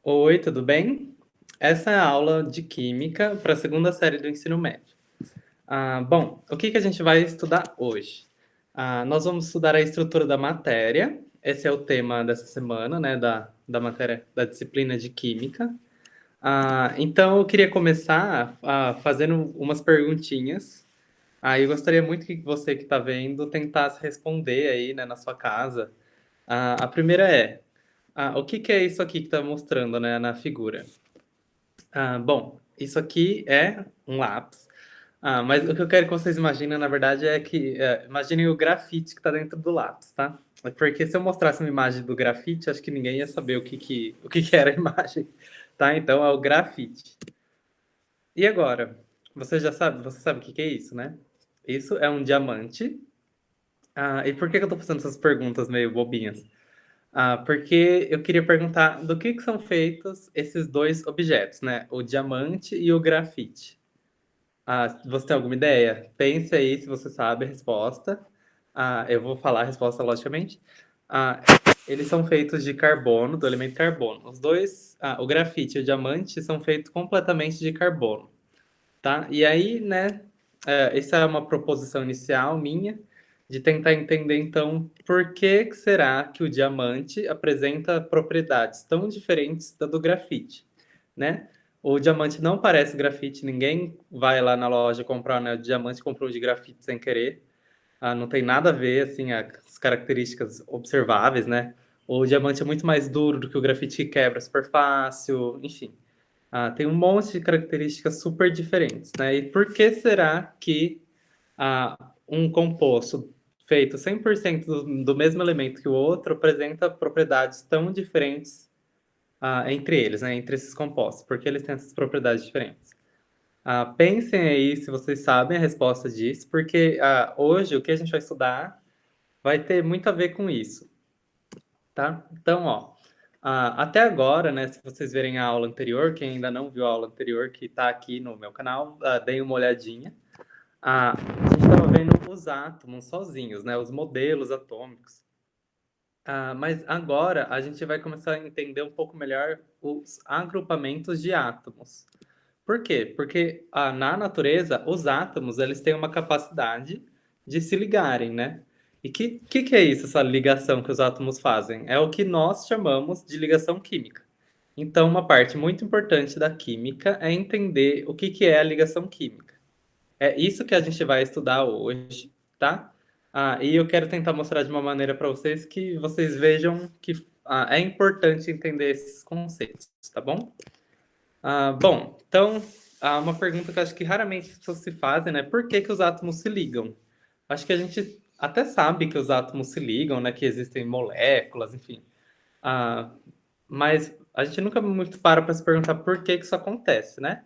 Oi, tudo bem? Essa é a aula de Química para a segunda série do ensino médio. Bom, o que que a gente vai estudar hoje? Nós vamos estudar a estrutura da matéria. Esse é o tema dessa semana, né, da matéria da disciplina de Química. Então, eu queria começar fazendo umas perguntinhas. Eu gostaria muito que você que está vendo tentasse responder aí, né, na sua casa. A primeira é, o que que é isso aqui que está mostrando, né, na figura? Bom, isso aqui é um lápis. Mas o que eu quero que vocês imaginem, na verdade, é que imaginem o grafite que está dentro do lápis, tá? Porque se eu mostrasse uma imagem do grafite, acho que ninguém ia saber o que que era a imagem, tá? Então é o grafite. E agora? Você sabe o que que é isso, né? Isso é um diamante. E por que que eu tô fazendo essas perguntas meio bobinhas? Porque eu queria perguntar do que são feitos esses dois objetos, né? O diamante e o grafite. Você tem alguma ideia? Pense aí se você sabe a resposta. Eu vou falar a resposta, logicamente. Ah, Eles são feitos de carbono, do elemento carbono. Os dois, o grafite e o diamante, são feitos completamente de carbono, tá? E aí, né, essa é uma proposição inicial minha, de tentar entender, então, por que que será que o diamante apresenta propriedades tão diferentes da do grafite, né? O diamante não parece grafite, ninguém vai lá na loja comprar um anel de diamante e comprou um de grafite sem querer. Não tem nada a ver, assim, as características observáveis, né? O diamante é muito mais duro do que o grafite que quebra super fácil, enfim. Tem um monte de características super diferentes, né? E por que será que um composto feito 100% do mesmo elemento que o outro apresenta propriedades tão diferentes entre eles, né? Entre esses compostos? Por que eles têm essas propriedades diferentes? Pensem aí se vocês sabem a resposta disso, porque hoje o que a gente vai estudar vai ter muito a ver com isso, tá? Então, ó, até agora, né, se vocês verem a aula anterior, quem ainda não viu a aula anterior, que está aqui no meu canal, deem uma olhadinha. A gente estava vendo os átomos sozinhos, né, os modelos atômicos. Mas agora a gente vai começar a entender um pouco melhor os agrupamentos de átomos. Por quê? Porque na natureza, os átomos eles têm uma capacidade de se ligarem, né? E que é isso, essa ligação que os átomos fazem? É o que nós chamamos de ligação química. Então, uma parte muito importante da química é entender o que é a ligação química. É isso que a gente vai estudar hoje, tá? E eu quero tentar mostrar de uma maneira para vocês que vocês vejam que é importante entender esses conceitos, tá bom? Bom, então, uma pergunta que eu acho que raramente as pessoas se fazem, né? Por que que os átomos se ligam? Acho que a gente até sabe que os átomos se ligam, né? Que existem moléculas, enfim. Ah, mas a gente nunca muito para se perguntar por que que isso acontece, né?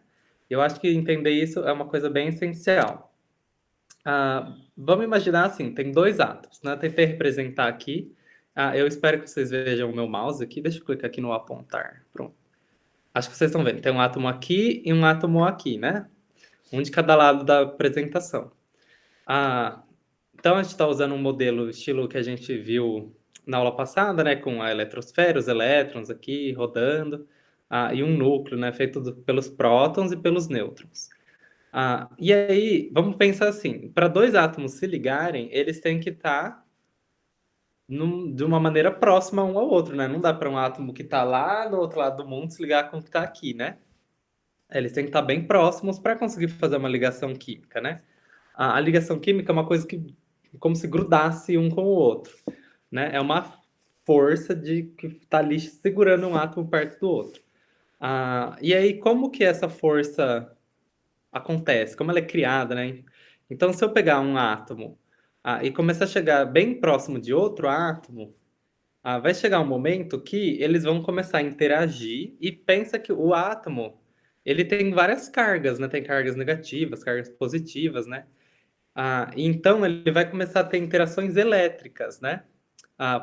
Eu acho que entender isso é uma coisa bem essencial. Vamos imaginar assim, tem dois átomos, né? Eu tentei representar aqui. Eu espero que vocês vejam o meu mouse aqui. Deixa eu clicar aqui no apontar. Pronto. Acho que vocês estão vendo. Tem um átomo aqui e um átomo aqui, né? Um de cada lado da apresentação. Ah, então a gente está usando um modelo estilo que a gente viu na aula passada, né? Com a eletrosfera, os elétrons aqui rodando, e um núcleo, né? Feito pelos prótons e pelos nêutrons. E aí, vamos pensar assim: para dois átomos se ligarem, eles têm que estar de uma maneira próxima um ao outro, né? Não dá para um átomo que está lá no outro lado do mundo se ligar com o que está aqui, né? Eles têm que estar bem próximos para conseguir fazer uma ligação química, né? A ligação química é uma coisa que como se grudasse um com o outro, né? É uma força que está ali segurando um átomo perto do outro. E aí, como que essa força acontece? Como ela é criada, né? Então, se eu pegar um átomo e começar a chegar bem próximo de outro átomo, vai chegar um momento que eles vão começar a interagir e pensa que o átomo ele tem várias cargas, né? Tem cargas negativas, cargas positivas, né? Então ele vai começar a ter interações elétricas, né?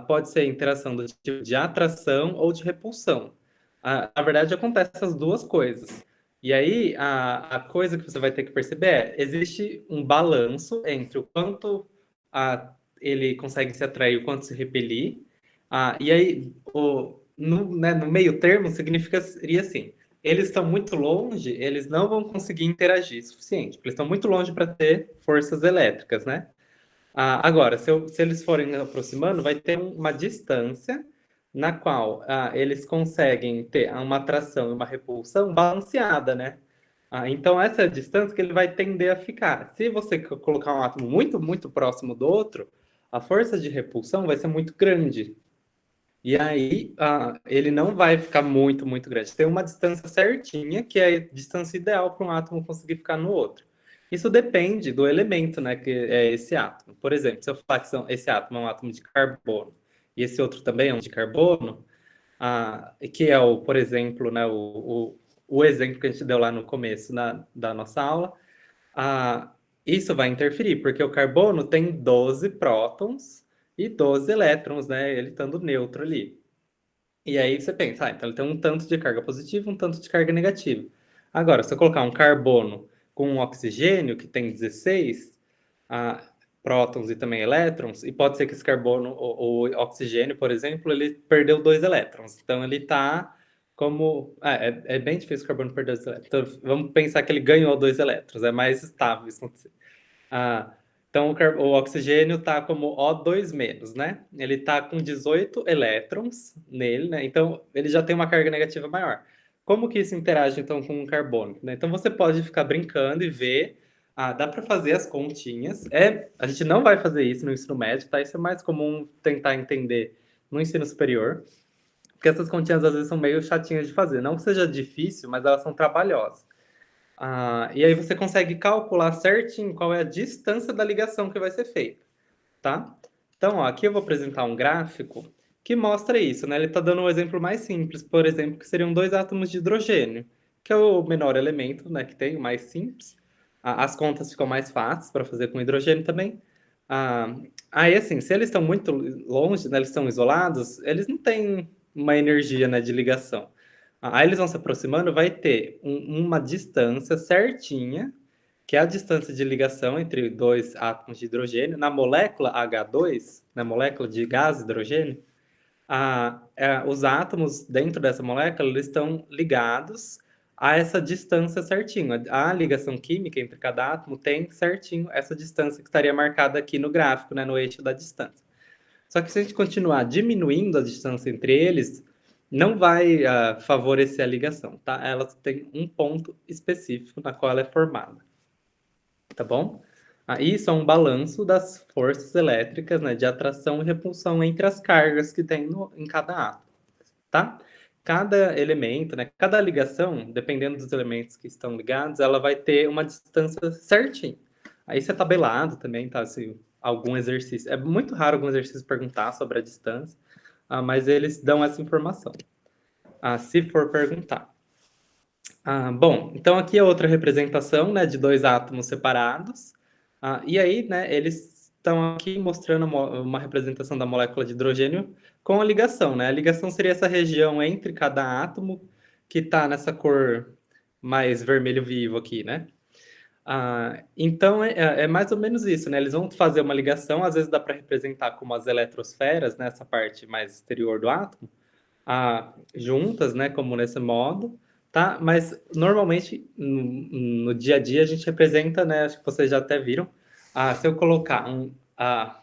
Pode ser interação do tipo de atração ou de repulsão. Na verdade, acontece essas duas coisas. E aí, a coisa que você vai ter que perceber existe um balanço entre o quanto ele consegue se atrair e o quanto se repelir. E aí, no meio termo seria assim, eles estão muito longe, eles não vão conseguir interagir o suficiente, porque eles estão muito longe para ter forças elétricas, né? Agora, se eles forem aproximando, vai ter uma distância na qual eles conseguem ter uma atração e uma repulsão balanceada, né? Então, essa é a distância que ele vai tender a ficar. Se você colocar um átomo muito, muito próximo do outro, a força de repulsão vai ser muito grande. E aí, ele não vai ficar muito, muito grande. Tem uma distância certinha, que é a distância ideal para um átomo conseguir ficar no outro. Isso depende do elemento, né, que é esse átomo. Por exemplo, se eu falar que esse átomo é um átomo de carbono e esse outro também é um de carbono, que é por exemplo, né, o exemplo que a gente deu lá no começo da nossa aula, isso vai interferir, porque o carbono tem 12 prótons e 12 elétrons, né, ele estando neutro ali. E aí você pensa, então ele tem um tanto de carga positiva, um tanto de carga negativa. Agora, se eu colocar um carbono com um oxigênio que tem 16 ah, prótons e também elétrons, e pode ser que esse carbono, o oxigênio, por exemplo, ele perdeu 2 elétrons. Então ele está como. É bem difícil o carbono perder 2 elétrons. Então vamos pensar que ele ganhou 2 elétrons, é mais estável isso acontecer. Então, o oxigênio está como O2 menos, né? Ele está com 18 elétrons nele, né? Então, ele já tem uma carga negativa maior. Como que isso interage, então, com o carbono? Né? Então, você pode ficar brincando e ver. Dá para fazer as continhas. A gente não vai fazer isso no ensino médio, tá? Isso é mais comum tentar entender no ensino superior. Porque essas continhas, às vezes, são meio chatinhas de fazer. Não que seja difícil, mas elas são trabalhosas. E aí você consegue calcular certinho qual é a distância da ligação que vai ser feita, tá? Então, ó, aqui eu vou apresentar um gráfico que mostra isso, né? Ele está dando um exemplo mais simples, por exemplo, que seriam 2 átomos de hidrogênio, que é o menor elemento, né, que tem, o mais simples. As contas ficam mais fáceis para fazer com hidrogênio também. Aí, assim, se eles estão muito longe, né, eles estão isolados, eles não têm uma energia, né, de ligação. Aí eles vão se aproximando, vai ter uma distância certinha, que é a distância de ligação entre 2 átomos de hidrogênio. Na molécula H2, na molécula de gás hidrogênio, os átomos dentro dessa molécula eles estão ligados a essa distância certinho. A ligação química entre cada átomo tem certinho essa distância que estaria marcada aqui no gráfico, né, no eixo da distância. Só que se a gente continuar diminuindo a distância entre eles, não vai favorecer a ligação, tá? Ela tem um ponto específico na qual ela é formada, tá bom? Isso é um balanço das forças elétricas, né, de atração e repulsão entre as cargas que tem em cada átomo, tá? Cada elemento, né, cada ligação, dependendo dos elementos que estão ligados, ela vai ter uma distância certinha. Aí isso é tabelado também, tá? Se algum exercício. É muito raro algum exercício perguntar sobre a distância, mas eles dão essa informação. Se for perguntar. Bom, então aqui é outra representação, né, de 2 átomos separados. E aí, né, eles estão aqui mostrando uma representação da molécula de hidrogênio com a ligação, né? A ligação seria essa região entre cada átomo que está nessa cor mais vermelho vivo aqui, né? Então é mais ou menos isso, né? Eles vão fazer uma ligação, às vezes dá para representar como as eletrosferas, nessa parte mais exterior do átomo, juntas, né, como nesse modo, tá? Mas normalmente no dia a dia a gente representa, né? Acho que vocês já até viram. Se eu colocar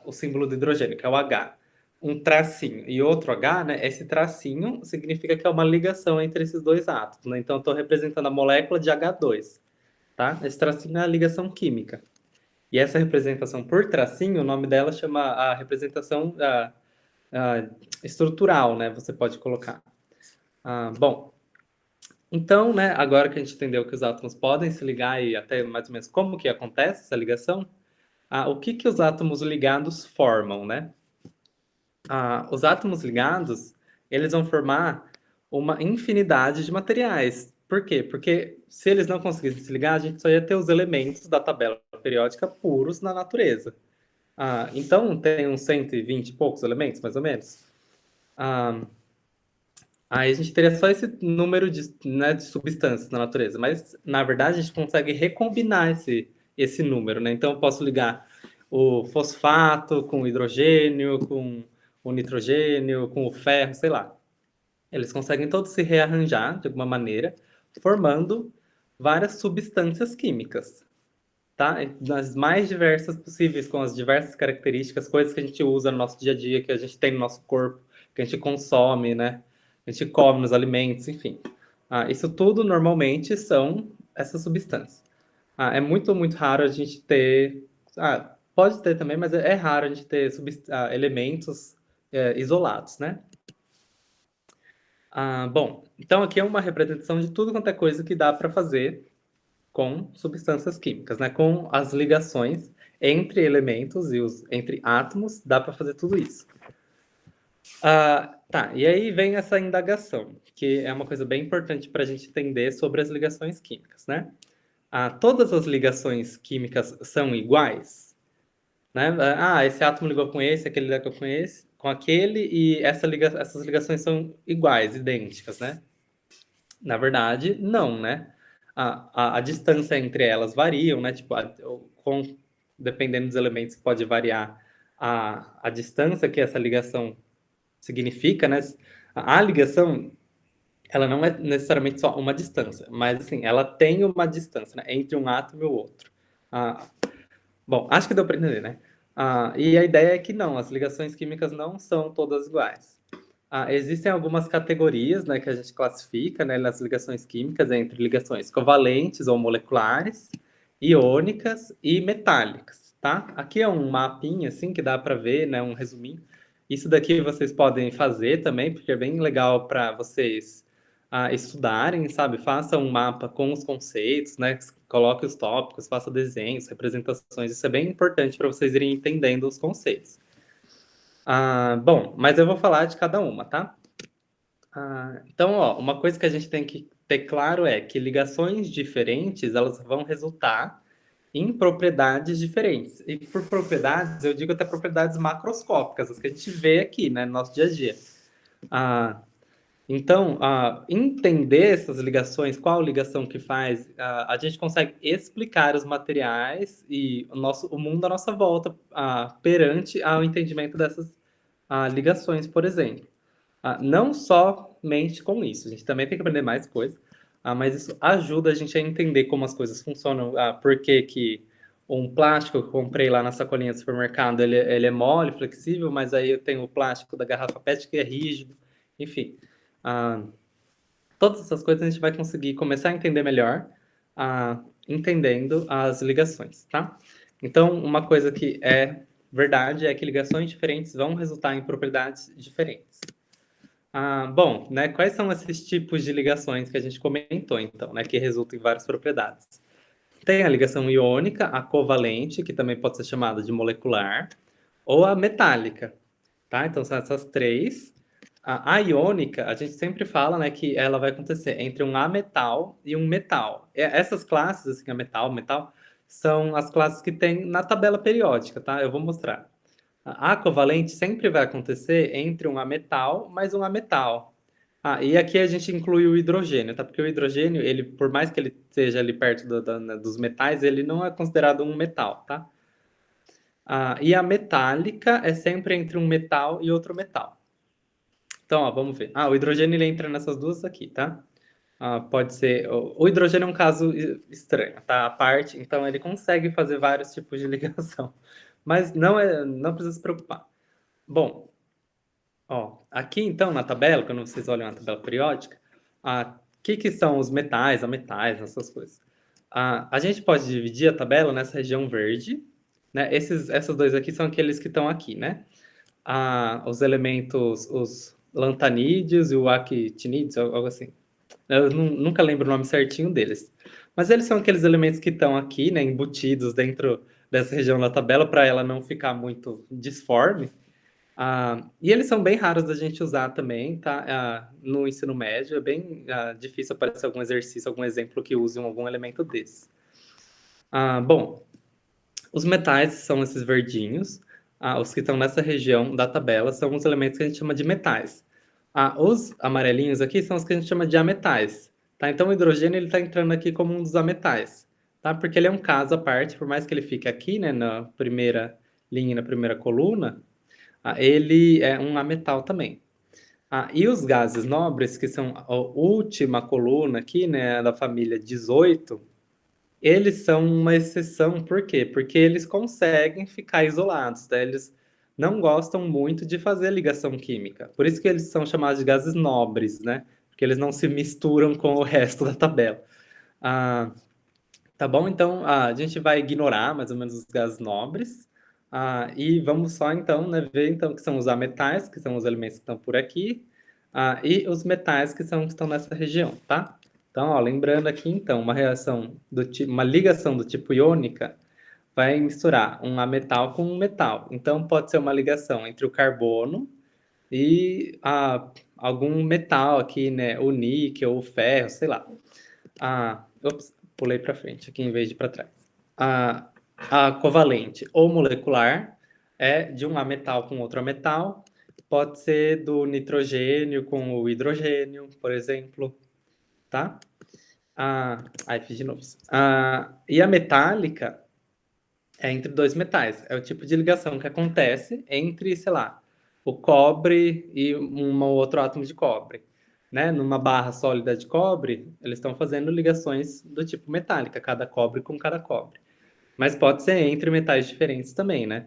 o símbolo do hidrogênio, que é o H, um tracinho e outro H, né? Esse tracinho significa que é uma ligação entre esses 2 átomos, né? Então eu estou representando a molécula de H2, tá? Esse tracinho é a ligação química. E essa representação por tracinho, o nome dela chama a representação estrutural, né? Você pode colocar. Bom, então, né, agora que a gente entendeu que os átomos podem se ligar e até mais ou menos como que acontece essa ligação, o que que os átomos ligados formam, né? Os átomos ligados, eles vão formar uma infinidade de materiais. Por quê? Porque se eles não conseguissem se ligar, a gente só ia ter os elementos da tabela periódica puros na natureza. Então, tem uns 120 e poucos elementos, mais ou menos. Aí a gente teria só esse número né, de substâncias na natureza, mas na verdade a gente consegue recombinar esse número, né? Então eu posso ligar o fosfato com o hidrogênio, com o nitrogênio, com o ferro, sei lá. Eles conseguem todos se rearranjar de alguma maneira, formando várias substâncias químicas, tá? Das mais diversas possíveis, com as diversas características, coisas que a gente usa no nosso dia a dia, que a gente tem no nosso corpo, que a gente consome, né? A gente come nos alimentos, enfim. Isso tudo normalmente são essas substâncias. É muito, muito raro a gente ter. Pode ter também, mas é raro a gente ter elementos isolados, né? Bom, então aqui é uma representação de tudo quanto é coisa que dá para fazer com substâncias químicas, né? Com as ligações entre elementos e entre átomos, dá para fazer tudo isso. Tá, e aí vem essa indagação, que é uma coisa bem importante para a gente entender sobre as ligações químicas, né? Todas as ligações químicas são iguais, né? Esse átomo ligou com esse, aquele ligou com esse, com aquele, e essas ligações são iguais, idênticas, né? Na verdade, não, né? A distância entre elas variam, né? Tipo, dependendo dos elementos, pode variar a distância que essa ligação significa, né? A ligação, ela não é necessariamente só uma distância, mas assim, ela tem uma distância, né, entre um átomo e o outro. Ah, bom, acho que deu para entender, né? E a ideia é que não, as ligações químicas não são todas iguais. Existem algumas categorias, né, que a gente classifica, né, nas ligações químicas entre ligações covalentes ou moleculares, iônicas e metálicas, tá? Aqui é um mapinha, assim, que dá para ver, né, um resuminho. Isso daqui vocês podem fazer também, porque é bem legal para vocês estudarem, sabe? Faça um mapa com os conceitos, né? Coloque os tópicos, faça desenhos, representações. Isso é bem importante para vocês irem entendendo os conceitos. Bom, mas eu vou falar de cada uma, tá? Então, ó, uma coisa que a gente tem que ter claro é que ligações diferentes, elas vão resultar em propriedades diferentes. E por propriedades, eu digo até propriedades macroscópicas, as que a gente vê aqui, né, no nosso dia a dia. Então, entender essas ligações, qual ligação que faz, a gente consegue explicar os materiais e o mundo à nossa volta, perante ao entendimento dessas ligações, por exemplo. Não somente com isso, a gente também tem que aprender mais coisas, mas isso ajuda a gente a entender como as coisas funcionam, por que que um plástico que eu comprei lá na sacolinha do supermercado, ele é mole, flexível, mas aí eu tenho o plástico da garrafa PET que é rígido, enfim. Ah, Todas essas coisas a gente vai conseguir começar a entender melhor, entendendo as ligações, tá? Então, uma coisa que é verdade é que ligações diferentes vão resultar em propriedades diferentes. Bom, né, quais são esses tipos de ligações que a gente comentou, então, né, que resultam em várias propriedades? Tem a ligação iônica, a covalente, que também pode ser chamada de molecular, ou a metálica, tá? Então, são essas três. A iônica, a gente sempre fala, né, que ela vai acontecer entre um ametal e um metal. Essas classes, assim, a metal, metal, são as classes que tem na tabela periódica, tá? Eu vou mostrar. A covalente sempre vai acontecer entre um ametal mais um ametal. E aqui a gente inclui o hidrogênio, tá? Porque o hidrogênio, ele, por mais que ele esteja ali perto dos metais, ele não é considerado um metal, tá? E a metálica é sempre entre um metal e outro metal. Então, ó, vamos ver. O hidrogênio ele entra nessas duas aqui, tá? Pode ser. O hidrogênio é um caso estranho, tá? A parte, então ele consegue fazer vários tipos de ligação, mas não precisa se preocupar. Bom, ó, aqui então na tabela, quando vocês olham a tabela periódica, o que são os metais, ametais, essas coisas? A gente pode dividir a tabela nessa região verde, né? Esses dois aqui são aqueles que estão aqui, né? Os elementos, os lantanídeos e o actinídeos, algo assim. Eu nunca lembro o nome certinho deles. Mas eles são aqueles elementos que estão aqui, né, embutidos dentro dessa região da tabela para ela não ficar muito disforme. E eles são bem raros da gente usar também, tá? No ensino médio é bem difícil aparecer algum exercício, algum exemplo que use algum elemento desse. Bom, os metais são esses verdinhos. Os que estão nessa região da tabela são os elementos que a gente chama de metais. Os amarelinhos aqui são os que a gente chama de ametais. Tá? Então o hidrogênio ele está entrando aqui como um dos ametais. Tá? Porque ele é um caso à parte, por mais que ele fique aqui, né, na primeira linha, na primeira coluna, ele é um ametal também. E os gases nobres, que são a última coluna aqui, né, da família 18, eles são uma exceção, por quê? Porque eles conseguem ficar isolados, né? Eles não gostam muito de fazer ligação química. Por isso que eles são chamados de gases nobres, né? Porque eles não se misturam com o resto da tabela. Ah, tá bom? Então, a gente vai ignorar mais ou menos os gases nobres. E vamos só então, né, ver então que são os ametais, que são os elementos que estão por aqui, e os metais que são que estão nessa região, tá? Então, ó, lembrando aqui então, uma reação do tipo, uma ligação do tipo iônica vai misturar um ametal com um metal. Então, pode ser uma ligação entre o carbono e algum metal aqui, né, o níquel, o ferro, sei lá. Ops, pulei para frente aqui em vez de para trás. A covalente ou molecular é de um ametal com outro ametal. Pode ser do nitrogênio com o hidrogênio, por exemplo, tá? Fiz de novo. E a metálica é entre dois metais. É o tipo de ligação que acontece entre, sei lá, o cobre e um outro átomo de cobre. Né? Numa barra sólida de cobre, eles estão fazendo ligações do tipo metálica, cada cobre com cada cobre. Mas pode ser entre metais diferentes também, né?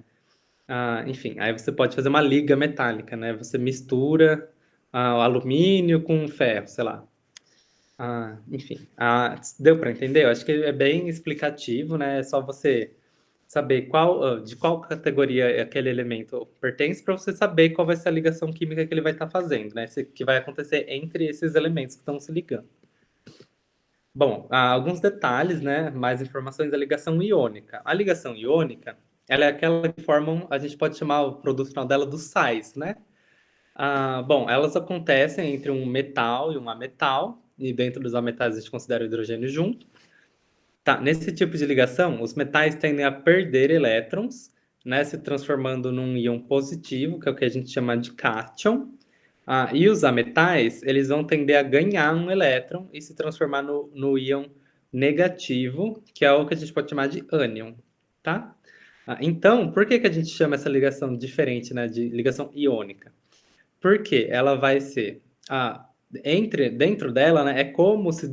Enfim, aí você pode fazer uma liga metálica, né? Você mistura o alumínio com ferro, sei lá. Enfim, deu para entender? Eu acho que é bem explicativo, né? É só você saber de qual categoria aquele elemento pertence para você saber qual vai ser a ligação química que ele vai estar fazendo, né? Que vai acontecer entre esses elementos que estão se ligando. Bom, há alguns detalhes, né? Mais informações da ligação iônica. A ligação iônica, ela é aquela que formam, a gente pode chamar o produto final dela dos sais, né? Bom, elas acontecem entre um metal e um ametal, e dentro dos ametais a gente considera o hidrogênio junto. Tá, nesse tipo de ligação, os metais tendem a perder elétrons, né, se transformando num íon positivo, que é o que a gente chama de cátion. E os ametais, eles vão tender a ganhar um elétron e se transformar no íon negativo, que é o que a gente pode chamar de ânion, tá? Então, por que a gente chama essa ligação diferente, né, de ligação iônica? Porque ela vai ser, dentro dela, né, é como se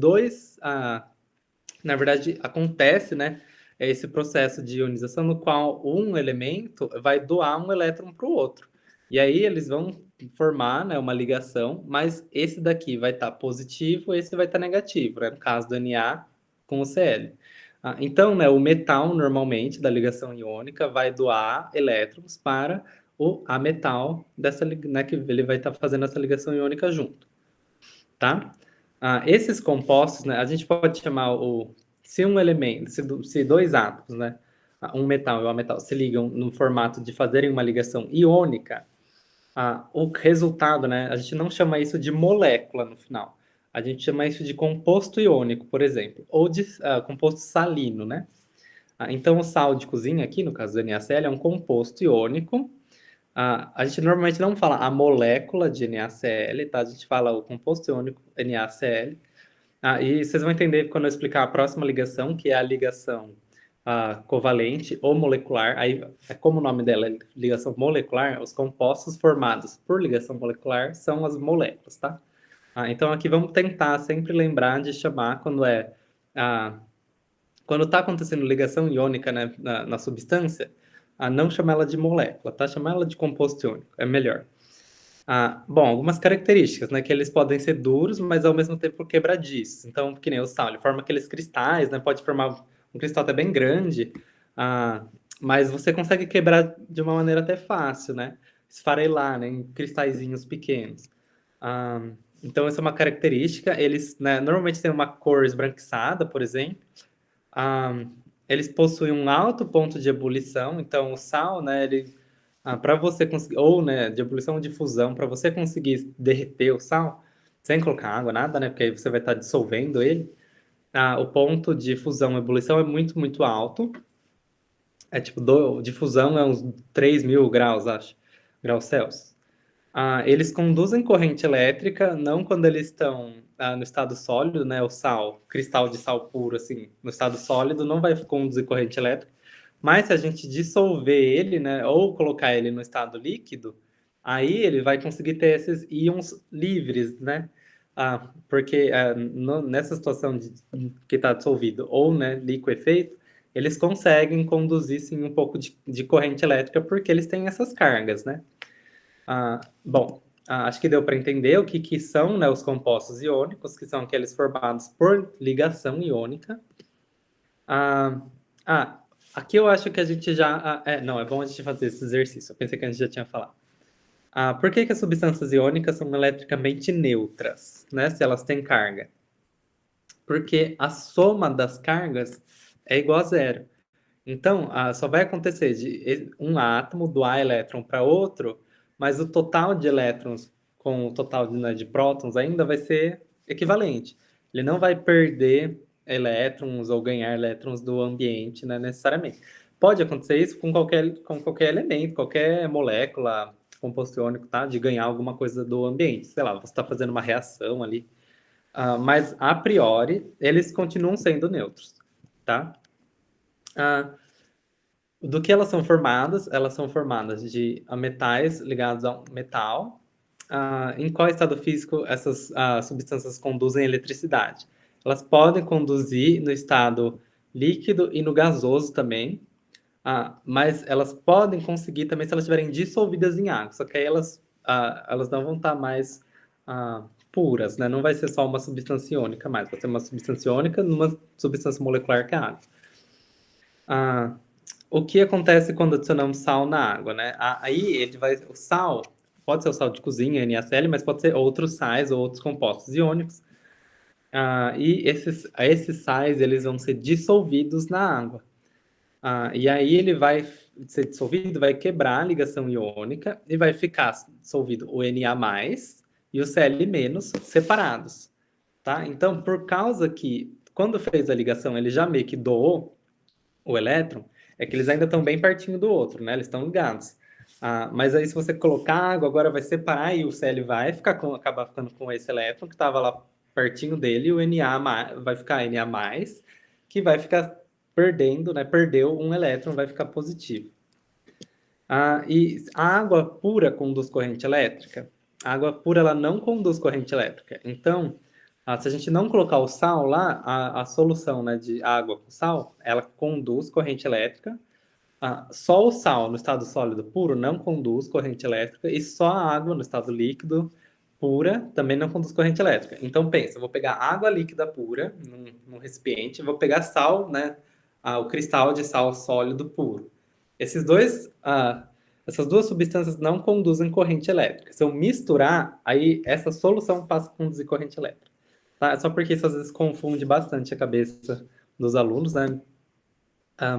na verdade, acontece, né, esse processo de ionização no qual um elemento vai doar um elétron para o outro. E aí eles vão formar, né, uma ligação, mas esse daqui vai estar positivo, esse vai estar negativo, né, no caso do Na com o Cl. Então, né, o metal, normalmente, da ligação iônica, vai doar elétrons para o ametal, né, que ele vai estar fazendo essa ligação iônica junto, tá? Esses compostos, né, a gente pode chamar se um elemento, se dois átomos, né, um metal e um metal se ligam no formato de fazerem uma ligação iônica, o resultado, né, a gente não chama isso de molécula no final. A gente chama isso de composto iônico, por exemplo, ou de composto salino, né? Então, o sal de cozinha aqui, no caso do NaCl, é um composto iônico. A gente normalmente não fala a molécula de NaCl, tá? A gente fala o composto iônico NaCl. E vocês vão entender quando eu explicar a próxima ligação, que é a ligação covalente ou molecular. Aí, como o nome dela é ligação molecular, os compostos formados por ligação molecular são as moléculas, tá? Então, aqui vamos tentar sempre lembrar de chamar quando está acontecendo ligação iônica, né, na substância, não chamar ela de molécula, tá? Chamar ela de composto iônico, é melhor. Bom, algumas características, né? Que eles podem ser duros, mas ao mesmo tempo quebradiços. Então, que nem o sal, ele forma aqueles cristais, né? Pode formar um cristal até bem grande, mas você consegue quebrar de uma maneira até fácil, né? Esfarelar, né? Em cristalzinhos pequenos. Então, essa é uma característica. Eles, né, normalmente têm uma cor esbranquiçada, por exemplo. Eles possuem um alto ponto de ebulição, então o sal, né, ele para você conseguir, ou né, de ebulição ou de fusão, para você conseguir derreter o sal, sem colocar água, nada, né, porque aí você vai estar dissolvendo ele, o ponto de fusão e ebulição é muito, muito alto. É tipo, de fusão é uns 3.000 graus, acho, graus Celsius. Eles conduzem corrente elétrica, não quando eles estão no estado sólido, né? O sal, cristal de sal puro, assim, no estado sólido, não vai conduzir corrente elétrica. Mas se a gente dissolver ele, né? Ou colocar ele no estado líquido, Aí ele vai conseguir ter esses íons livres, né? Porque nessa situação que está dissolvido ou né, liquefeito, eles conseguem conduzir sim um pouco de corrente elétrica porque eles têm essas cargas, né? Bom, acho que deu para entender o que são né, os compostos iônicos, que são aqueles formados por ligação iônica. Ah, aqui eu acho que a gente já... não, é bom a gente fazer esse exercício. Eu pensei que a gente já tinha falado. Por que as substâncias iônicas são eletricamente neutras, né, se elas têm carga? Porque a soma das cargas é igual a zero. Então, só vai acontecer de um átomo doar elétron para outro, mas o total de elétrons com o total de prótons ainda vai ser equivalente. Ele não vai perder elétrons ou ganhar elétrons do ambiente, né, necessariamente. Pode acontecer isso com qualquer elemento, qualquer molécula, composto iônico, tá? De ganhar alguma coisa do ambiente. Sei lá, você está fazendo uma reação ali. Mas, a priori, eles continuam sendo neutros, tá? Do que elas são formadas? Elas são formadas de metais ligados a um metal. Em qual estado físico essas substâncias conduzem eletricidade? Elas podem conduzir no estado líquido e no gasoso também, mas elas podem conseguir também se elas estiverem dissolvidas em água, só que aí elas não vão estar mais puras, né? Não vai ser só uma substância iônica mais, vai ser uma substância iônica numa substância molecular que é a água. O que acontece quando adicionamos sal na água, né? Aí o sal pode ser o sal de cozinha, NaCl, mas pode ser outros sais ou outros compostos iônicos. E esses sais eles vão ser dissolvidos na água. E aí ele vai ser dissolvido, vai quebrar a ligação iônica e vai ficar dissolvido o Na+ e o Cl- separados, tá? Então, por causa que quando fez a ligação ele já meio que doou o elétron, é que eles ainda estão bem pertinho do outro, né? Eles estão ligados. Mas aí se você colocar água, agora vai separar e o Cl vai acabar ficando com esse elétron que estava lá pertinho dele e o Na vai ficar Na+, que vai ficar perdendo, né? Perdeu um elétron, vai ficar positivo. E a água pura conduz corrente elétrica? A água pura ela não conduz corrente elétrica. Então, se a gente não colocar o sal lá, a solução né, de água com sal, ela conduz corrente elétrica. Só o sal no estado sólido puro não conduz corrente elétrica e só a água no estado líquido pura também não conduz corrente elétrica. Então pensa, eu vou pegar água líquida pura num recipiente, vou pegar sal, né, o cristal de sal sólido puro. Essas duas substâncias não conduzem corrente elétrica. Se eu misturar, aí essa solução passa a conduzir corrente elétrica. Tá? Só porque isso às vezes confunde bastante a cabeça dos alunos, né?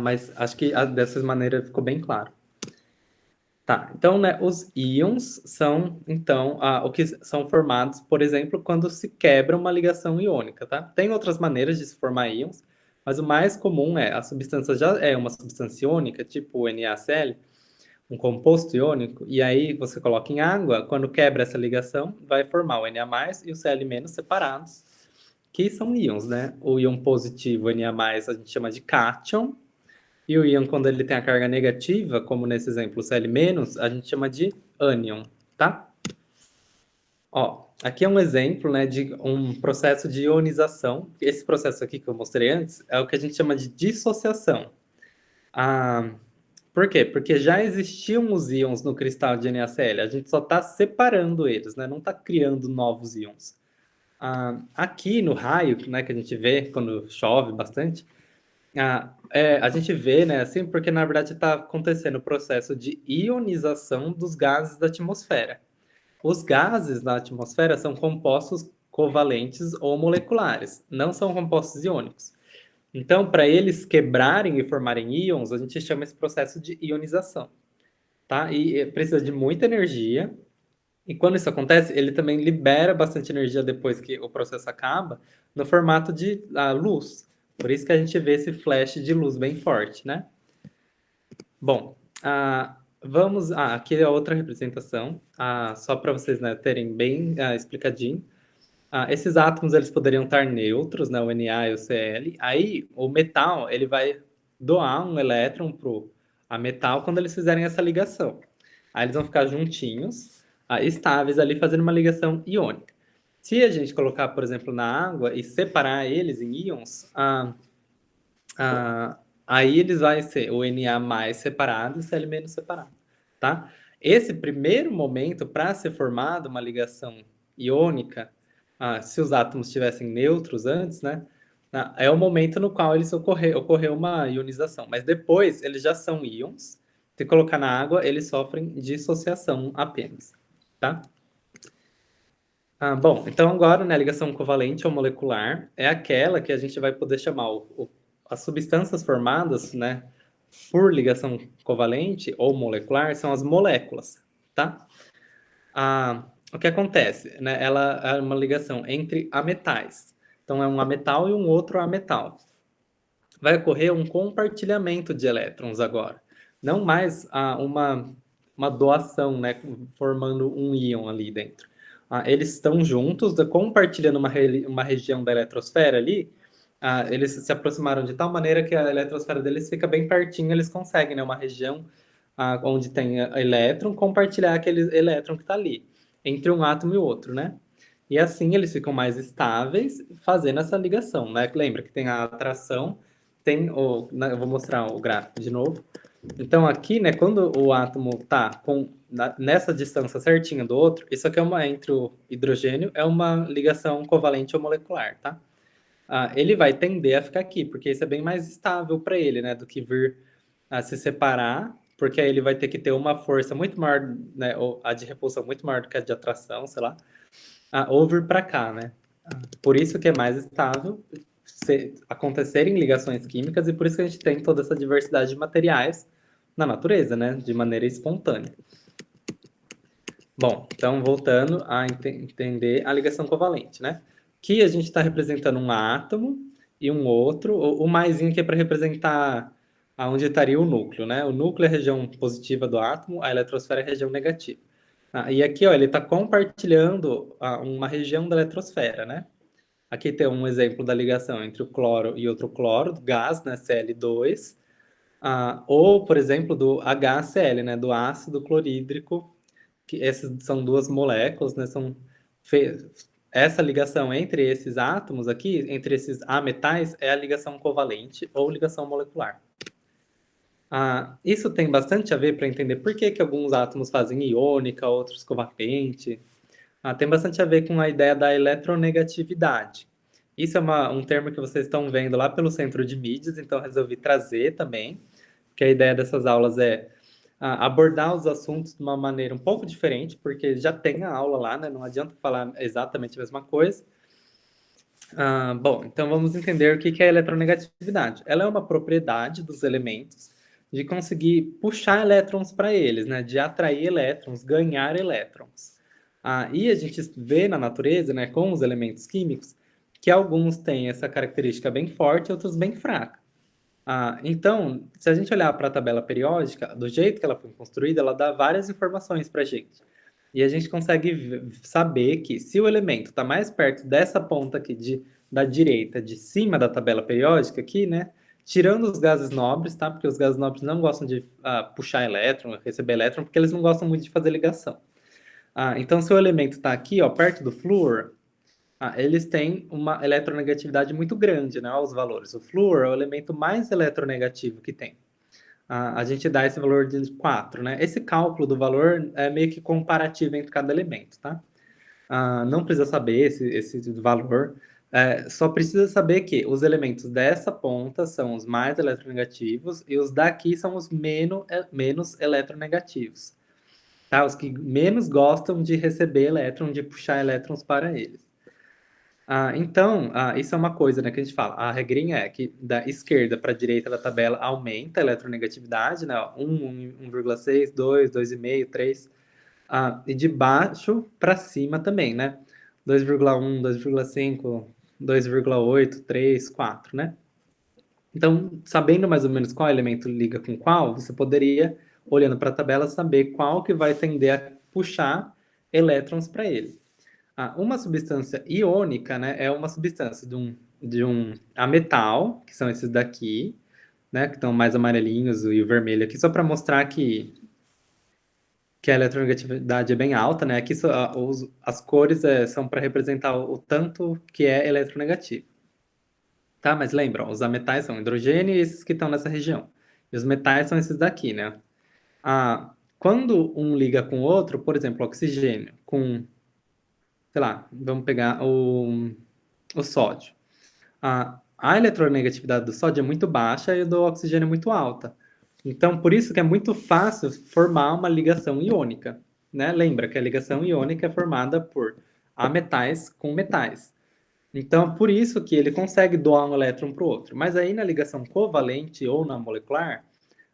Mas acho que dessa maneira ficou bem claro. Tá, então, né, os íons são, então, o que são formados, por exemplo, quando se quebra uma ligação iônica, tá? Tem outras maneiras de se formar íons, mas o mais comum é a substância já é uma substância iônica, tipo o NaCl, um composto iônico, e aí você coloca em água, quando quebra essa ligação, vai formar o Na+ e o Cl- separados, que são íons, né? O íon positivo, o Na+, a gente chama de cátion, e o íon, quando ele tem a carga negativa, como nesse exemplo o Cl-, a gente chama de ânion, tá? Ó, aqui é um exemplo, né, de um processo de ionização. Esse processo aqui que eu mostrei antes é o que a gente chama de dissociação. Por quê? Porque já existiam os íons no cristal de NaCl, a gente só está separando eles, né? Não está criando novos íons. Aqui no raio, né, que a gente vê quando chove bastante, a gente vê, né, assim, porque na verdade está acontecendo o processo de ionização dos gases da atmosfera. Os gases da atmosfera são compostos covalentes ou moleculares, não são compostos iônicos. Então, para eles quebrarem e formarem íons, a gente chama esse processo de ionização, tá? E precisa de muita energia. E quando isso acontece, ele também libera bastante energia depois que o processo acaba, no formato de luz. Por isso que a gente vê esse flash de luz bem forte, né? Bom, vamos. Aqui é outra representação, só para vocês né, terem bem explicadinho. Esses átomos eles poderiam estar neutros, né, o Na e o Cl. Aí o metal ele vai doar um elétron para a metal quando eles fizerem essa ligação. Aí eles vão ficar juntinhos, estáveis ali, fazendo uma ligação iônica. Se a gente colocar, por exemplo, na água e separar eles em íons, aí eles vai ser o Na mais separado e o Cl menos separado, tá? Esse primeiro momento, para ser formada uma ligação iônica, se os átomos estivessem neutros antes, né? É o momento no qual eles ocorreu uma ionização. Mas depois, eles já são íons. Se colocar na água, eles sofrem dissociação apenas, tá? Bom, então agora, né, a ligação covalente ou molecular é aquela que a gente vai poder chamar as substâncias formadas, né, por ligação covalente ou molecular são as moléculas, tá? O que acontece, né? Ela é uma ligação entre ametais. Então é um ametal e um outro ametal. Vai ocorrer um compartilhamento de elétrons agora, não mais uma doação, né, formando um íon ali dentro. Eles estão juntos, compartilhando uma região da eletrosfera ali. Eles se aproximaram de tal maneira que a eletrosfera deles fica bem pertinho, eles conseguem, né, uma região onde tem elétron, compartilhar aquele elétron que está ali, entre um átomo e outro, né? E assim eles ficam mais estáveis, fazendo essa ligação, né? Lembra que tem a atração, eu vou mostrar o gráfico de novo. Então aqui, né, quando o átomo está nessa distância certinha do outro, isso aqui entre o hidrogênio, é uma ligação covalente ou molecular, tá? Ele vai tender a ficar aqui, porque isso é bem mais estável para ele, né, do que vir a se separar, porque aí ele vai ter que ter uma força muito maior, né, ou a de repulsão muito maior do que a de atração, sei lá, ou vir para cá, né? Por isso que é mais estável acontecerem ligações químicas e por isso que a gente tem toda essa diversidade de materiais na natureza, né, de maneira espontânea. Bom, então voltando a entender a ligação covalente, né? Que a gente está representando um átomo e um outro, o maisinho que é para representar aonde estaria o núcleo, né? O núcleo é a região positiva do átomo, a eletrosfera é a região negativa. E aqui, ó, ele está compartilhando uma região da eletrosfera, né? Aqui tem um exemplo da ligação entre o cloro e outro cloro, do gás, né, Cl2, ou, por exemplo, do HCl, né, do ácido clorídrico, que essas são duas moléculas, né, essa ligação entre esses átomos aqui, entre esses ametais, é a ligação covalente ou ligação molecular. Isso tem bastante a ver para entender por que alguns átomos fazem iônica, outros covalente. Tem bastante a ver com a ideia da eletronegatividade. Isso é um termo que vocês estão vendo lá pelo Centro de Mídias, então resolvi trazer também, que a ideia dessas aulas é abordar os assuntos de uma maneira um pouco diferente, porque já tem a aula lá, né? Não adianta falar exatamente a mesma coisa. Bom, então vamos entender o que é a eletronegatividade. Ela é uma propriedade dos elementos de conseguir puxar elétrons para eles, né? De atrair elétrons, ganhar elétrons. E a gente vê na natureza, né, com os elementos químicos, que alguns têm essa característica bem forte e outros bem fraca. Então, se a gente olhar para a tabela periódica, do jeito que ela foi construída, ela dá várias informações para a gente. E a gente consegue saber que se o elemento está mais perto dessa ponta aqui da direita, de cima da tabela periódica aqui, né? Tirando os gases nobres, tá? Porque os gases nobres não gostam de puxar elétron, receber elétron, porque eles não gostam muito de fazer ligação. Então, se o elemento está aqui, ó, perto do flúor, eles têm uma eletronegatividade muito grande, né? Olha os valores. O flúor é o elemento mais eletronegativo que tem. A gente dá esse valor de 4, né? Esse cálculo do valor é meio que comparativo entre cada elemento, tá? Não precisa saber esse valor, só precisa saber que os elementos dessa ponta são os mais eletronegativos e os daqui são os menos eletronegativos, tá? Os que menos gostam de receber elétron, de puxar elétrons para eles. Então, isso é uma coisa, né, que a gente fala. A regrinha é que da esquerda para a direita da tabela aumenta a eletronegatividade, né? 1, 1,6, 2, 2,5, 3. E de baixo para cima também, né? 2,1, 2,5, 2,8, 3, 4, né? Então, sabendo mais ou menos qual elemento liga com qual, você poderia, olhando para a tabela, saber qual que vai tender a puxar elétrons para ele. Uma substância iônica, né, é uma substância de um ametal, que são esses daqui, né, que estão mais amarelinhos e o vermelho aqui, só para mostrar que que a eletronegatividade é bem alta, né? Aqui as cores são para representar o tanto que é eletronegativo. Tá? Mas lembram, os ametais são hidrogênio e esses que estão nessa região. E os metais são esses daqui, né? Quando um liga com o outro, por exemplo, oxigênio com, sei lá, vamos pegar o sódio. A eletronegatividade do sódio é muito baixa e do oxigênio é muito alta. Então, por isso que é muito fácil formar uma ligação iônica, né? Lembra que a ligação iônica é formada por ametais com metais. Então, por isso que ele consegue doar um elétron para o outro. Mas aí na ligação covalente ou na molecular,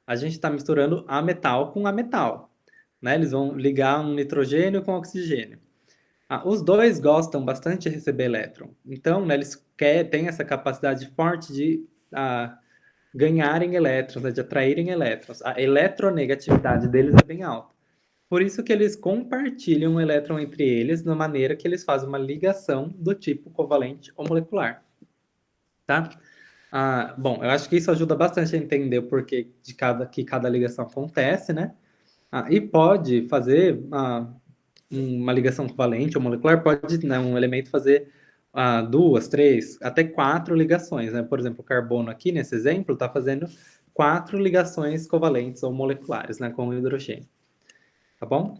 a gente está misturando ametal com ametal, né? Eles vão ligar um nitrogênio com oxigênio. Os dois gostam bastante de receber elétron. Então, né, eles têm essa capacidade forte de ganharem elétrons, né, de atraírem elétrons. A eletronegatividade deles é bem alta. Por isso que eles compartilham um elétron entre eles, de maneira que eles fazem uma ligação do tipo covalente ou molecular. Tá? Bom, eu acho que isso ajuda bastante a entender o porquê que cada ligação acontece, né? E pode fazer uma ligação covalente ou molecular, pode, né, um elemento fazer 2, 3, até 4 ligações, né? Por exemplo, o carbono aqui, nesse exemplo, está fazendo 4 ligações covalentes ou moleculares, né, com o hidrogênio. Tá bom?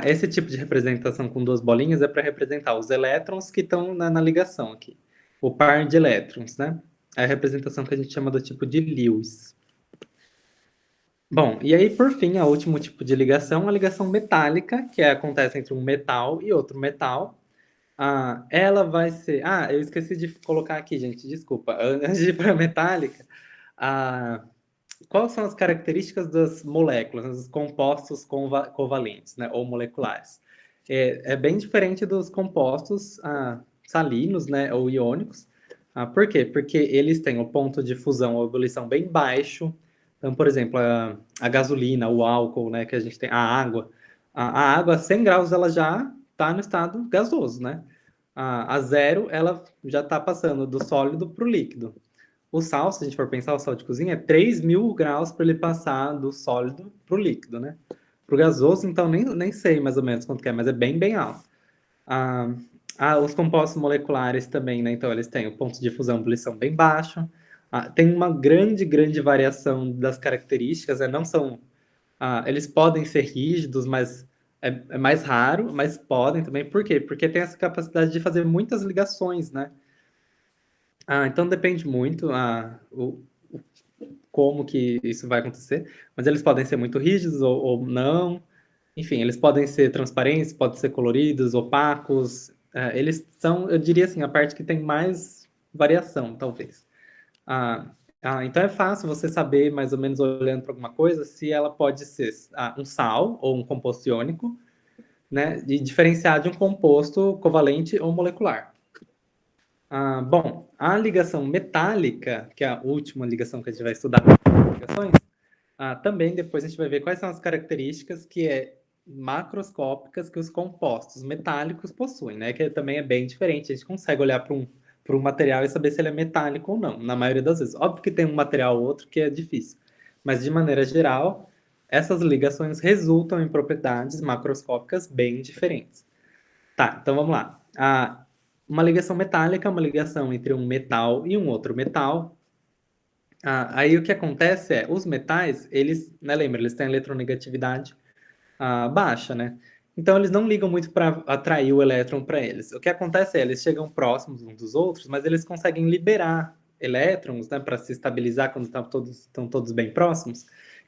Esse tipo de representação com duas bolinhas é para representar os elétrons que estão na ligação aqui. O par de elétrons, né? É a representação que a gente chama do tipo de Lewis. Bom, e aí, por fim, o último tipo de ligação, a ligação metálica, que acontece entre um metal e outro metal. Ela vai ser... eu esqueci de colocar aqui, gente, desculpa. Antes de ir para a metálica, quais são as características das moléculas, dos compostos covalentes, né, ou moleculares? É bem diferente dos compostos salinos, né, ou iônicos. Por quê? Porque eles têm o ponto de fusão ou ebulição bem baixo. Então, por exemplo, a gasolina, o álcool, né, que a gente tem, a água. A água a 100 graus ela já está no estado gasoso, né? A zero ela já está passando do sólido para o líquido. O sal, se a gente for pensar, o sal de cozinha é 3.000 graus para ele passar do sólido para o líquido, né? Para o gasoso, então, nem sei mais ou menos quanto que é, mas é bem, bem alto. Os compostos moleculares também, né? Então, eles têm o ponto de fusão e ebulição bem baixo. Tem uma grande, grande variação das características, né? Não são... eles podem ser rígidos, mas é mais raro, mas podem também. Por quê? Porque tem essa capacidade de fazer muitas ligações, né? Então depende muito como que isso vai acontecer, mas eles podem ser muito rígidos ou não. Enfim, eles podem ser transparentes, podem ser coloridos, opacos. Eles são, eu diria assim, a parte que tem mais variação, talvez. Então é fácil você saber, mais ou menos olhando para alguma coisa, se ela pode ser um sal ou um composto iônico, né? E diferenciar de um composto covalente ou molecular. Bom, a ligação metálica, que é a última ligação que a gente vai estudar nas ligações, também depois a gente vai ver quais são as características macroscópicas que os compostos metálicos possuem, né? Que também é bem diferente. A gente consegue olhar para um material e saber se ele é metálico ou não, na maioria das vezes. Óbvio que tem um material ou outro que é difícil, mas de maneira geral, essas ligações resultam em propriedades macroscópicas bem diferentes. Tá, então vamos lá. Uma ligação metálica é uma ligação entre um metal e um outro metal. Aí o que acontece os metais, eles, né, lembra, eles têm eletronegatividade baixa, né? Então eles não ligam muito para atrair o elétron para eles. O que acontece eles chegam próximos uns dos outros, mas eles conseguem liberar elétrons, né, para se estabilizar quando estão todos bem próximos.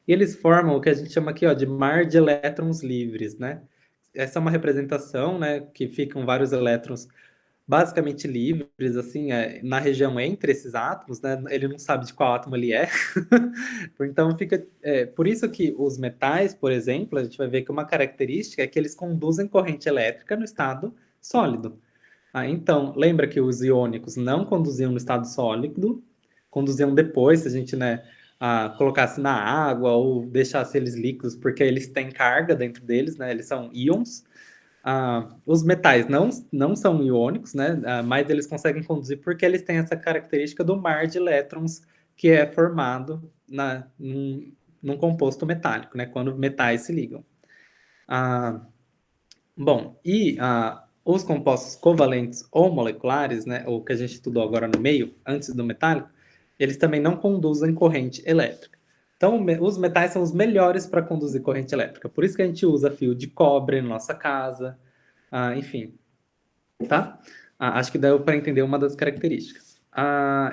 E eles formam o que a gente chama aqui, de mar de elétrons livres, né? Essa é uma representação, né, que ficam vários elétrons basicamente livres, assim, na região entre esses átomos, né? Ele não sabe de qual átomo ele é. Então fica, por isso que os metais, por exemplo, a gente vai ver que uma característica é que eles conduzem corrente elétrica no estado sólido. Então, lembra que os iônicos não conduziam no estado sólido, conduziam depois, se a gente, né, colocasse na água ou deixasse eles líquidos, porque eles têm carga dentro deles, né? Eles são íons. Os metais não são iônicos, né? Mas eles conseguem conduzir porque eles têm essa característica do mar de elétrons que é formado num composto metálico, né? Quando metais se ligam. Ah, bom, os compostos covalentes ou moleculares, né, o que a gente estudou agora no meio, antes do metálico, eles também não conduzem corrente elétrica. Então, os metais são os melhores para conduzir corrente elétrica. Por isso que a gente usa fio de cobre na nossa casa, enfim, tá? Acho que deu para entender uma das características.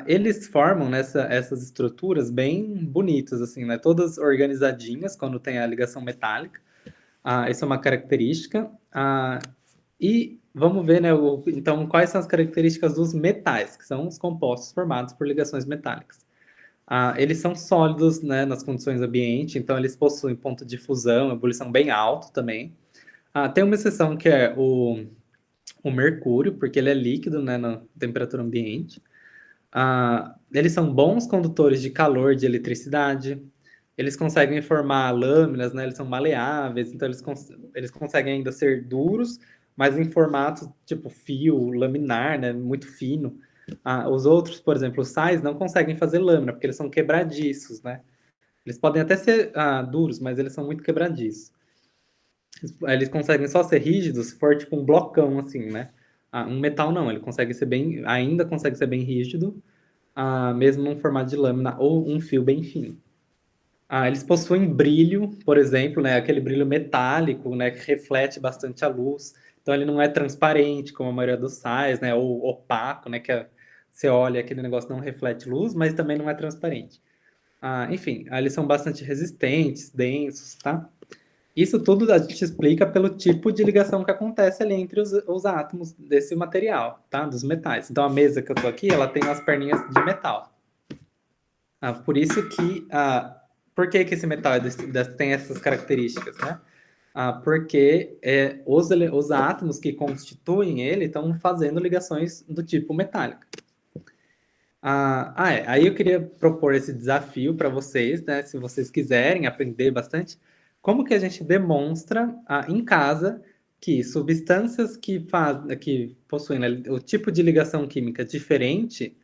Eles formam essas estruturas bem bonitas, assim, né? Todas organizadinhas quando tem a ligação metálica. Essa é uma característica. E vamos ver, né, então, quais são as características dos metais, que são os compostos formados por ligações metálicas. Eles são sólidos, né, nas condições ambiente, então eles possuem ponto de fusão, ebulição bem alto também. Tem uma exceção que é o mercúrio, porque ele é líquido, né, na temperatura ambiente. Eles são bons condutores de calor, de eletricidade. Eles conseguem formar lâminas, né? Eles são maleáveis, então eles conseguem ainda ser duros, mas em formato tipo fio, laminar, né? Muito fino. Os outros, por exemplo, os sais, não conseguem fazer lâmina, porque eles são quebradiços, né? Eles podem até ser duros, mas eles são muito quebradiços. Eles conseguem só ser rígidos se for tipo um blocão, assim, né? Um metal não, ele consegue ser ainda consegue ser bem rígido, mesmo num formato de lâmina ou um fio bem fino. Eles possuem brilho, por exemplo, né, aquele brilho metálico, né, que reflete bastante a luz. Então ele não é transparente como a maioria dos sais, né, ou opaco, né, você olha aquele negócio não reflete luz, mas também não é transparente. Enfim, eles são bastante resistentes, densos, tá? Isso tudo a gente explica pelo tipo de ligação que acontece ali entre os átomos desse material, tá? Dos metais. Então a mesa que eu tô aqui, ela tem umas perninhas de metal. Por isso que por que esse metal tem essas características, né? Porque os átomos que constituem ele estão fazendo ligações do tipo metálico. Aí eu queria propor esse desafio para vocês, né? Se vocês quiserem aprender bastante, como que a gente demonstra em casa que substâncias que possuem, né, o tipo de ligação química diferente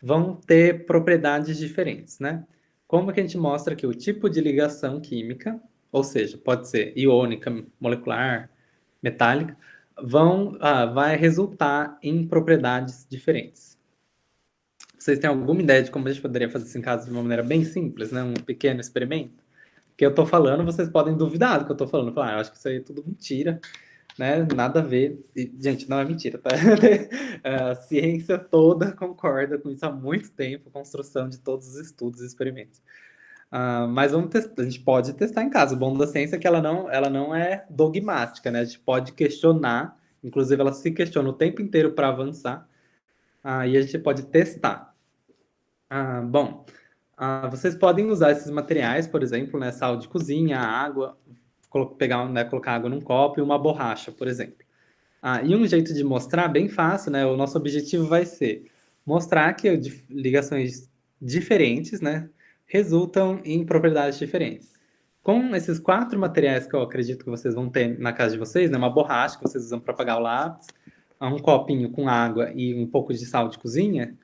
vão ter propriedades diferentes, né? Como que a gente mostra que o tipo de ligação química, ou seja, pode ser iônica, molecular, metálica, vai resultar em propriedades diferentes. Vocês têm alguma ideia de como a gente poderia fazer isso em casa de uma maneira bem simples, né? Um pequeno experimento? Que eu tô falando, vocês podem duvidar do que eu tô falando. Falar, eu acho que isso aí é tudo mentira, né? Nada a ver. E, gente, não é mentira, tá? A ciência toda concorda com isso há muito tempo, construção de todos os estudos e experimentos. Mas vamos testar, a gente pode testar em casa. O bom da ciência é que ela não é dogmática, né? A gente pode questionar, inclusive ela se questiona o tempo inteiro para avançar, e a gente pode testar. Bom, vocês podem usar esses materiais, por exemplo, né, sal de cozinha, água, colocar água num copo e uma borracha, por exemplo. E um jeito de mostrar, bem fácil, né? O nosso objetivo vai ser mostrar que ligações diferentes, né, resultam em propriedades diferentes. Com esses 4 materiais que eu acredito que vocês vão ter na casa de vocês, né, uma borracha que vocês usam para apagar o lápis, um copinho com água e um pouco de sal de cozinha,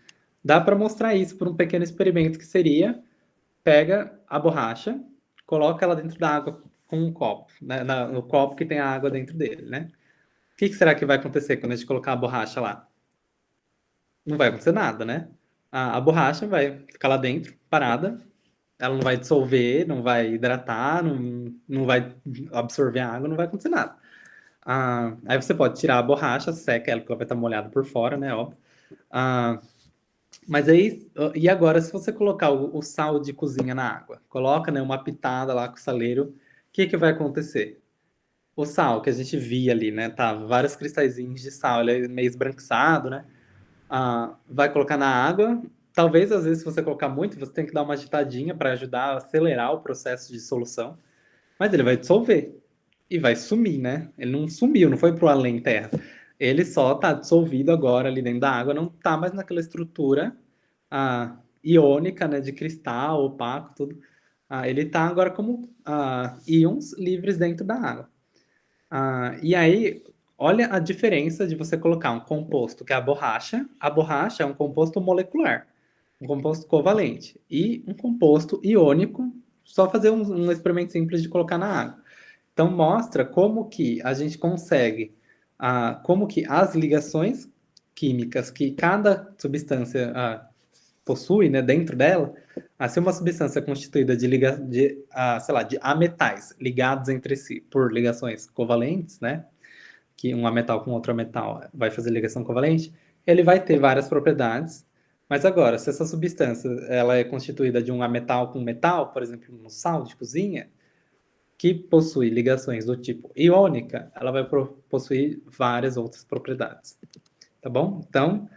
dá para mostrar isso por um pequeno experimento que seria: pega a borracha, coloca ela dentro da água com um copo, né, no copo que tem a água dentro dele, né? O que será que vai acontecer quando a gente colocar a borracha lá? Não vai acontecer nada, né? A borracha vai ficar lá dentro, parada, ela não vai dissolver, não vai hidratar, não vai absorver a água, não vai acontecer nada. Aí você pode tirar a borracha, seca ela, porque ela vai estar molhada por fora, né? Óbvio. Mas aí, e agora, se você colocar o sal de cozinha na água, coloca, né, uma pitada lá com o saleiro, o que vai acontecer? O sal que a gente via ali, né, tá, vários cristalzinhos de sal, ele é meio esbranquiçado, né? Vai colocar na água. Talvez, às vezes, se você colocar muito, você tem que dar uma agitadinha para ajudar a acelerar o processo de dissolução. Mas ele vai dissolver e vai sumir, né? Ele não sumiu, não foi pro além terra. Ele só tá dissolvido agora ali dentro da água, não tá mais naquela estrutura iônica, né, de cristal, opaco, tudo. Ele tá agora como íons livres dentro da água. E aí, olha a diferença de você colocar um composto que é a borracha. A borracha é um composto molecular, um composto covalente, e um composto iônico, só fazer um experimento simples de colocar na água. Então, mostra como que a gente consegue, como que as ligações químicas que cada substância possui, né, dentro dela, se uma substância é constituída sei lá, de ametais ligados entre si por ligações covalentes, né, que um ametal com outro metal vai fazer ligação covalente, ele vai ter várias propriedades. Mas agora, se essa substância ela é constituída de um ametal com metal, por exemplo, um sal de cozinha, que possui ligações do tipo iônica, ela vai possuir várias outras propriedades. Tá bom? Então,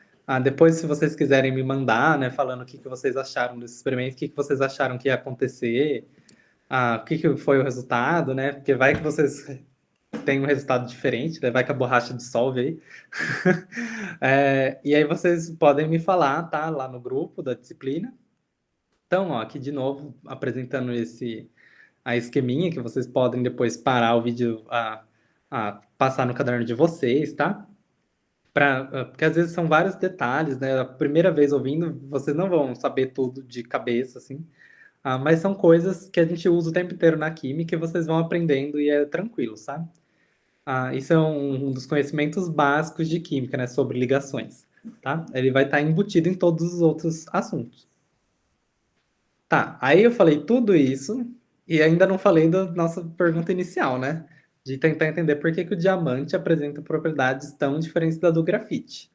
depois, se vocês quiserem me mandar, né, falando o que, que vocês acharam desse experimento, o que, que vocês acharam que ia acontecer, o que, que foi o resultado, né? Porque vai que vocês têm um resultado diferente, né? Vai que a borracha dissolve aí. E aí vocês podem me falar, tá? Lá no grupo da disciplina. Então, ó, aqui de novo, apresentando a esqueminha, que vocês podem depois parar o vídeo, passar no caderno de vocês, tá? Porque às vezes são vários detalhes, né? A primeira vez ouvindo, vocês não vão saber tudo de cabeça, assim. Mas são coisas que a gente usa o tempo inteiro na química e vocês vão aprendendo e é tranquilo, sabe? Isso é um dos conhecimentos básicos de química, né? Sobre ligações, tá? Ele vai estar embutido em todos os outros assuntos. Tá, aí eu falei tudo isso e ainda não falei da nossa pergunta inicial, né? De tentar entender por que que o diamante apresenta propriedades tão diferentes da do grafite.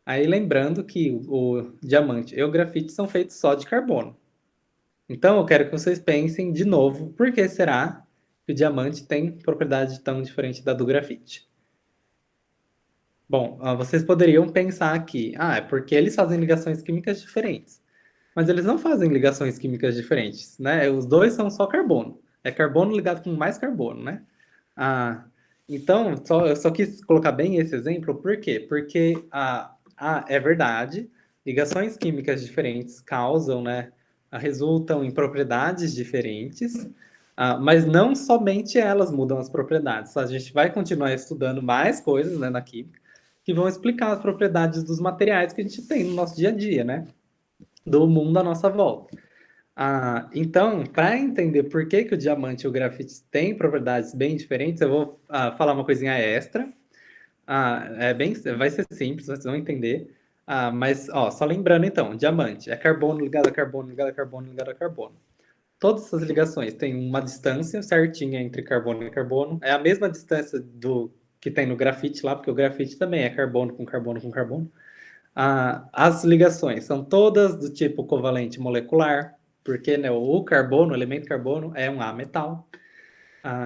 Aí lembrando que o diamante e o grafite são feitos só de carbono. Então eu quero que vocês pensem de novo, por que será que o diamante tem propriedade tão diferente da do grafite? Bom, vocês poderiam pensar aqui, é porque eles fazem ligações químicas diferentes. Mas eles não fazem ligações químicas diferentes, né? Os dois são só carbono. É carbono ligado com mais carbono, né? Ah, então, eu só quis colocar bem esse exemplo, por quê? Porque é verdade, ligações químicas diferentes causam, né? Resultam em propriedades diferentes, mas não somente elas mudam as propriedades. A gente vai continuar estudando mais coisas, né, na química que vão explicar as propriedades dos materiais que a gente tem no nosso dia a dia, né? Do mundo à nossa volta. Então, para entender por que, que o diamante e o grafite têm propriedades bem diferentes, eu vou falar uma coisinha extra. Vai ser simples, vocês vão entender. Mas, ó, só lembrando então, diamante é carbono ligado a carbono, ligado a carbono, ligado a carbono. Todas essas ligações têm uma distância certinha entre carbono e carbono. É a mesma distância do que tem no grafite lá, porque o grafite também é carbono com carbono com carbono. As ligações são todas do tipo covalente molecular, porque, né, o carbono, o elemento carbono, é um ametal.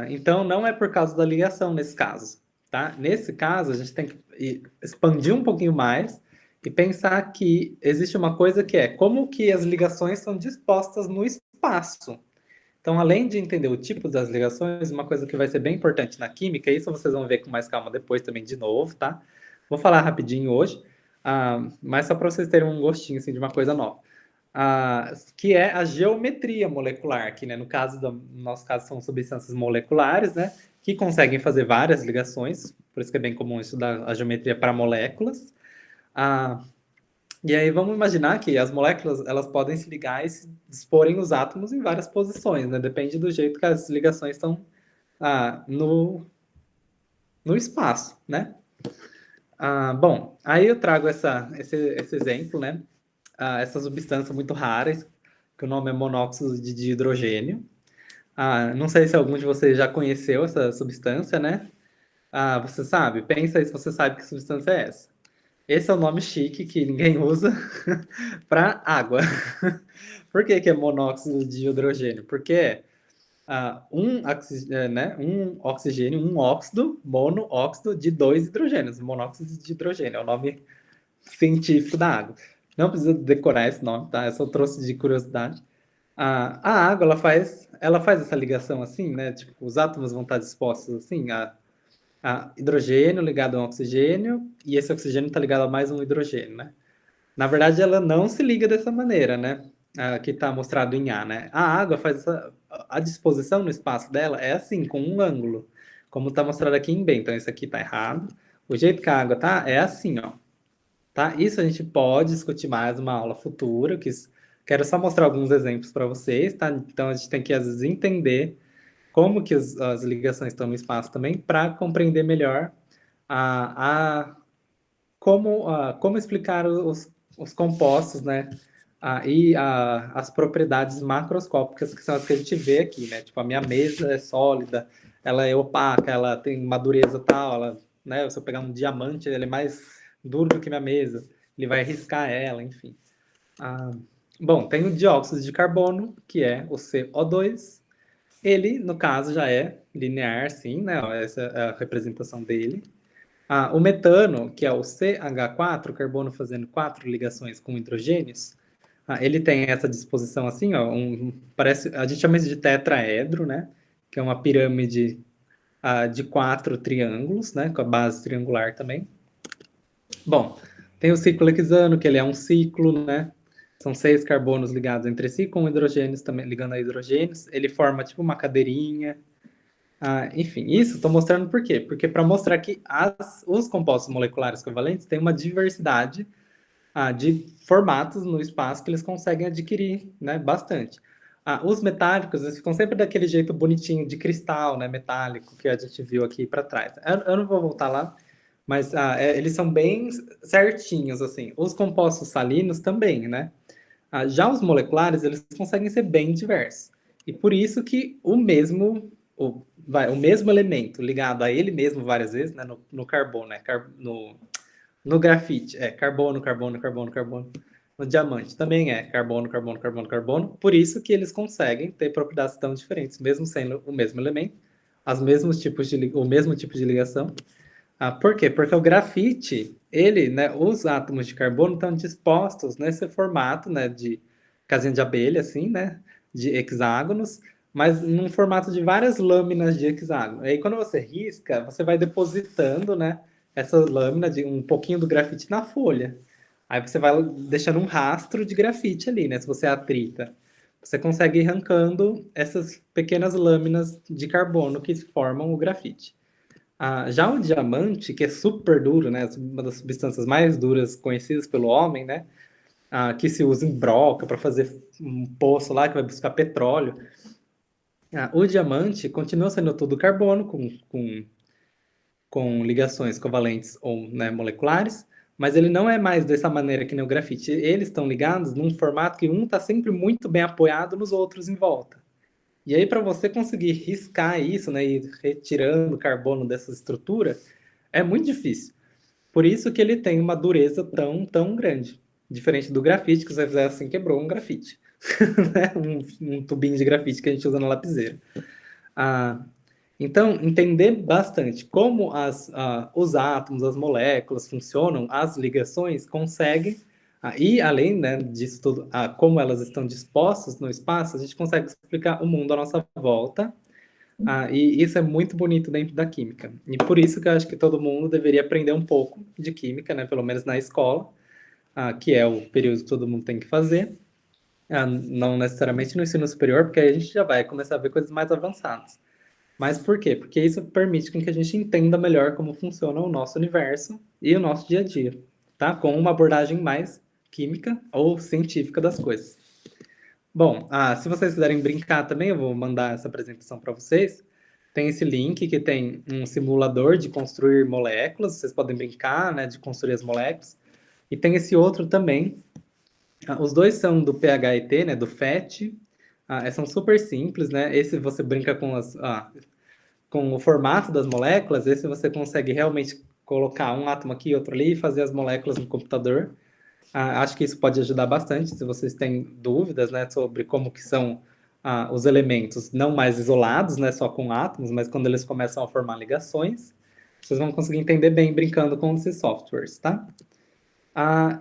Então, não é por causa da ligação nesse caso. Tá? Nesse caso, a gente tem que expandir um pouquinho mais e pensar que existe uma coisa que é como que as ligações são dispostas no espaço. Então, além de entender o tipo das ligações, uma coisa que vai ser bem importante na química, isso vocês vão ver com mais calma depois também de novo, tá? Vou falar rapidinho hoje, mas só para vocês terem um gostinho assim, de uma coisa nova. Que é a geometria molecular, que, né, no nosso caso são substâncias moleculares, né, que conseguem fazer várias ligações, por isso que é bem comum estudar a geometria para moléculas. E aí vamos imaginar que as moléculas elas podem se ligar e se disporem os átomos em várias posições, né? Depende do jeito que as ligações estão no espaço, né? Bom, aí eu trago esse exemplo, né? Essa substância muito rara, que o nome é monóxido de hidrogênio. Não sei se algum de vocês já conheceu essa substância, né? Você sabe? Pensa aí se você sabe que substância é essa. Esse é o nome chique que ninguém usa para água. Por que, que é monóxido de hidrogênio? Porque um oxigênio, um óxido, monóxido de dois hidrogênios, monóxido de hidrogênio, é o nome científico da água. Não precisa decorar esse nome, tá? Eu só trouxe de curiosidade. A água, ela faz essa ligação assim, né? Tipo, os átomos vão estar dispostos assim, a hidrogênio ligado a um oxigênio, e esse oxigênio está ligado a mais um hidrogênio, né? Na verdade, ela não se liga dessa maneira, né? Que está mostrado em A, né? A água a disposição no espaço dela é assim, com um ângulo, como está mostrado aqui em B. Então, isso aqui está errado. O jeito que a água tá é assim, ó. Tá? Isso a gente pode discutir mais numa aula futura, quero só mostrar alguns exemplos para vocês, tá? Então, a gente tem que, às vezes, entender como que as ligações estão no espaço também, para compreender melhor como explicar os compostos, né? As propriedades macroscópicas, que são as que a gente vê aqui, né? Tipo, a minha mesa é sólida, ela é opaca, ela tem uma dureza tal, ela, né? Se eu pegar um diamante, ele é mais duro do que minha mesa, ele vai riscar ela, enfim. Ah, bom, tem o dióxido de carbono, que é o CO2. Ele, no caso, já é linear, sim, né? Essa é a representação dele. O metano, que é o CH4, carbono fazendo 4 ligações com hidrogênios, ele tem essa disposição assim, ó, parece, a gente chama isso de tetraedro, né? Que é uma pirâmide de 4 triângulos, né? Com a base triangular também. Bom, tem o ciclo hexano, que ele é um ciclo, né? São 6 carbonos ligados entre si, com hidrogênios também, ligando a hidrogênios. Ele forma tipo uma cadeirinha. Enfim, isso estou mostrando por quê? Porque para mostrar que os compostos moleculares covalentes têm uma diversidade de formatos no espaço que eles conseguem adquirir, né, bastante. Os metálicos, eles ficam sempre daquele jeito bonitinho de cristal, né, metálico, que a gente viu aqui para trás. Eu não vou voltar lá, mas eles são bem certinhos, assim. Os compostos salinos também, né? Já os moleculares, eles conseguem ser bem diversos. E por isso que o mesmo elemento ligado a ele mesmo várias vezes, né, no carbono, né, no grafite, carbono, carbono, carbono, carbono. No diamante também é carbono, carbono, carbono, carbono. Por isso que eles conseguem ter propriedades tão diferentes, mesmo sendo o mesmo elemento, o mesmo tipo de ligação. Por quê? Porque o grafite, ele, né, os átomos de carbono estão dispostos nesse formato, né, de casinha de abelha, assim, né, de hexágonos, mas num formato de várias lâminas de hexágono. E aí, quando você risca, você vai depositando, né, essa lâmina de um pouquinho do grafite na folha. Aí você vai deixando um rastro de grafite ali, né, se você atrita. Você consegue ir arrancando essas pequenas lâminas de carbono que formam o grafite. Já o diamante, que é super duro, né? Uma das substâncias mais duras conhecidas pelo homem, né? Que se usa em broca para fazer um poço lá que vai buscar petróleo. O diamante continua sendo todo carbono, com ligações covalentes ou, né, moleculares, mas ele não é mais dessa maneira que nem o grafite. Eles estão ligados num formato que um está sempre muito bem apoiado nos outros em volta. E aí, para você conseguir riscar isso, né, e retirando o carbono dessa estrutura, é muito difícil. Por isso que ele tem uma dureza tão grande. Diferente do grafite, que você fizer assim, quebrou um grafite. Né? Um tubinho de grafite que a gente usa na lapiseira. Ah, então, entender bastante como os átomos, as moléculas funcionam, as ligações, consegue, e além, né, disso tudo, como elas estão dispostas no espaço, a gente consegue explicar o mundo à nossa volta. E isso é muito bonito dentro da química. E por isso que eu acho que todo mundo deveria aprender um pouco de química, né? Pelo menos na escola, que é o período que todo mundo tem que fazer. Não necessariamente no ensino superior, porque aí a gente já vai começar a ver coisas mais avançadas. Mas por quê? Porque isso permite que a gente entenda melhor como funciona o nosso universo e o nosso dia a dia, tá? Com uma abordagem mais química ou científica das coisas. Bom, se vocês quiserem brincar também, eu vou mandar essa apresentação para vocês. Tem esse link que tem um simulador de construir moléculas, vocês podem brincar, né, de construir as moléculas. E tem esse outro também. Os dois são do PHET, né, do FET. São super simples, né? Esse você brinca com o formato das moléculas, esse você consegue realmente colocar um átomo aqui, outro ali, e fazer as moléculas no computador. Acho que isso pode ajudar bastante se vocês têm dúvidas, né, sobre como que são os elementos não mais isolados, né, só com átomos, mas quando eles começam a formar ligações, vocês vão conseguir entender bem brincando com esses softwares, tá?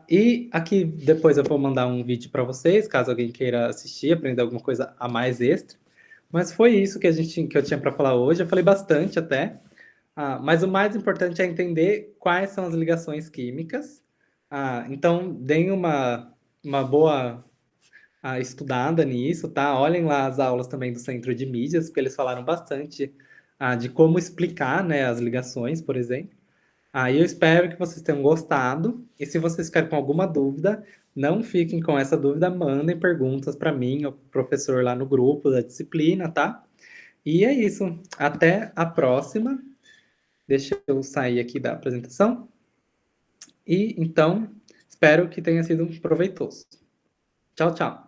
E aqui depois eu vou mandar um vídeo para vocês, caso alguém queira assistir, aprender alguma coisa a mais extra. Mas foi isso que eu tinha para falar hoje. Eu falei bastante até. Mas o mais importante é entender quais são as ligações químicas. Então, deem uma boa estudada nisso, tá? Olhem lá as aulas também do Centro de Mídias, porque eles falaram bastante de como explicar, né, as ligações, por exemplo. Eu espero que vocês tenham gostado. E se vocês ficarem com alguma dúvida, não fiquem com essa dúvida, mandem perguntas para mim ou pro professor lá no grupo da disciplina, tá? E é isso. Até a próxima. Deixa eu sair aqui da apresentação. E então, espero que tenha sido proveitoso. Tchau, tchau.